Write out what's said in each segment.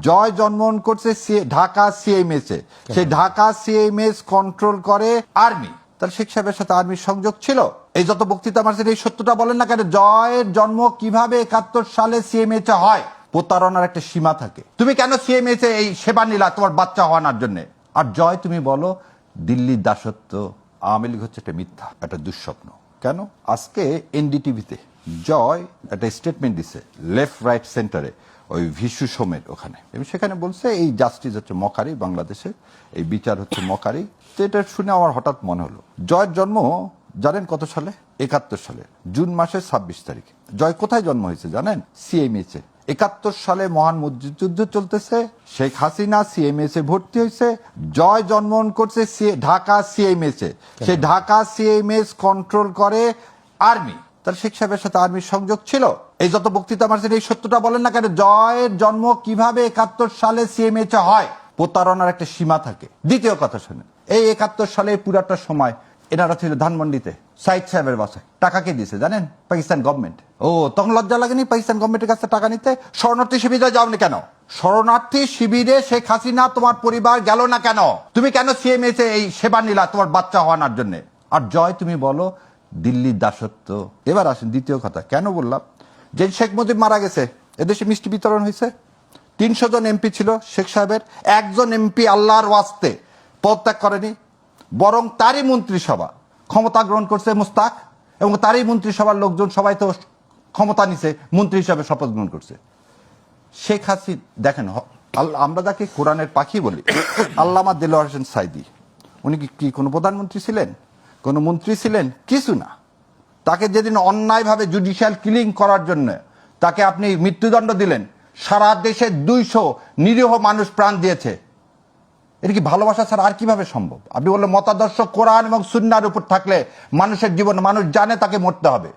জয় জন্মগ্রহণ করছে ঢাকা সিএমএস এ, সেই ঢাকা সিএমএস কন্ট্রোল করে আর্মি। তাহলে শেখ সাহেবের সাথে আর্মির সংযোগ ছিল। এই যত বক্তৃতা মারছেন এই সত্যটা বলেন না কেন? জয়ের জন্ম কিভাবে 71 সালে সিএমএস এ হয়? প্রতারণার একটা সীমা থাকে। তুমি কেন সিএমএস এ এই সেবা নিলা তোমার বাচ্চা হওয়ার জন্য? আর জয় তুমি বলো দিল্লির দাসত্ব, আওয়ামী লীগ হচ্ছে একটা মিথ্যা, একটা দুঃস্বপ্ন। কেন? আজকে এনডিটিভিতে জয় একটা স্টেটমেন্ট দিছে লেফট রাইট সেন্টারে, ওই ভিশু সোমের ওখানে, এবং সেখানে বলছে এই জাস্টিস হচ্ছে মকারি, বাংলাদেশে এই বিচার হচ্ছে মকারি। তো এটা শুনে আমার হঠাৎ মনে হলো জয়ের জন্ম জানেন কত সালে? 71 সালে জুন মাসের 26 তারিখ। জয় কোথায় জন্ম হয়েছে জানেন? সিএমএস এ। 71 সালে মহান মুক্তিযুদ্ধ চলতেছে, শেখ হাসিনা সিএমএস এ ভর্তি হয়েছে, জয় জন্মগ্রহণ করছে ঢাকা সিএমএস এ, সেই ঢাকা সিএমএস কন্ট্রোল করে আর্মি। তাহলে শেখ সাহেবের সাথে আর্মির সংযোগ ছিল। এই যত বক্তৃতা মারছেন এই সত্যটা বলেন না কেন? জয়ের জন্ম কিভাবে 71 সালে সিএমএস এ হয়? প্রতারণার একটা সীমা থাকে। দ্বিতীয় কথা শুনেন, এই 71 সালে পুরাটা সময় এনারা ছিল ধানমন্ডিতে সাইদ সাহেবের বাসায়। টাকা কে দিয়েছে জানেন? পাকিস্তান গভর্নমেন্ট। ও তখন লজ্জা লাগেনি পাকিস্তান গভর্নমেন্টের কাছে টাকা নিতে? শরণার্থী শিবিরে যাওনি কেন? শরণার্থী শিবিরে শেখ হাসিনা তোমার পরিবার গেল না কেন? তুমি কেন সিএমএস এ এই সেবা নিলা তোমার বাচ্চা হওয়ার জন্য? আর জয় তুমি বলো দিল্লির দাসত্ব। এবার আসেন দ্বিতীয় কথা, কেন বললাম? যে শেখ মুজিব মারা গেছে, এদেশে মিষ্টি বিতরণ হয়েছে। 300 জন এমপি ছিল শেখ সাহেবের, একজন এমপি আল্লাহর ওয়াস্তে পদত্যাগ করেনি, বরং তারই মন্ত্রিসভা ক্ষমতা গ্রহণ করছে মুস্তাক, এবং তারই মন্ত্রিসভার লোকজন সবাই তো ক্ষমতা নিছে, মন্ত্রী হিসাবে শপথ গ্রহণ করছে। শেখ হাসিনা দেখেন, আমরা যাকে কোরআনের পাখি বলি, আল্লামা দেলোয়ার হোসেন সাইদি, উনি কি কোনো প্রধানমন্ত্রী ছিলেন? কোনো মন্ত্রী ছিলেন? কিছু না। তাকে যেদিন অন্যায়ভাবে জুডিশিয়াল কিলিং করার জন্য তাকে আপনি মৃত্যুদণ্ড দিলেন, সারা দেশে 200 নিরীহ মানুষ প্রাণ দিয়েছে। এটা কি ভালোবাসা ছাড়া আর কিভাবে সম্ভব? আপনি বললেন মতাদর্শ কোরআন এবং সুন্নাহর উপর থাকলে মানুষের জীবন, মানুষ জানে তাকে মরতে হবে।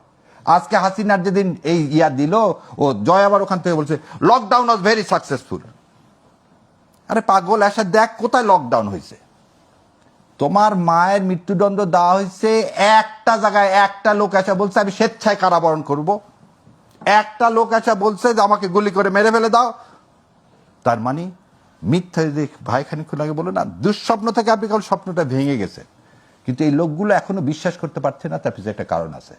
আজকে হাসিনার যেদিন এই ইয়া দিল, ও জয় আবার ওখান থেকে বলছে লকডাউন ওয়াজ ভেরি সাকসেসফুল। আরে পাগল, এসে দেখ কোথায় লকডাউন হয়েছে। তোমার মায়ের মৃত্যুদণ্ড দেওয়া হয়েছে একটা জায়গায়, একটা লোক এসে বলছে আমি স্বেচ্ছায় কারাবরণ করব, একটা লোক এসে বলছে যে আমাকে গুলি করে মেরে ফেলে দাও। তার মানে মিথ্যা, যদি ভাই খানিক্ষণ আগে বলে না, দুঃস্বপ্ন থেকে আপনি কারণ স্বপ্নটা ভেঙে গেছে, কিন্তু এই লোকগুলো এখনো বিশ্বাস করতে পারছে না, তার পিছনে একটা কারণ আছে।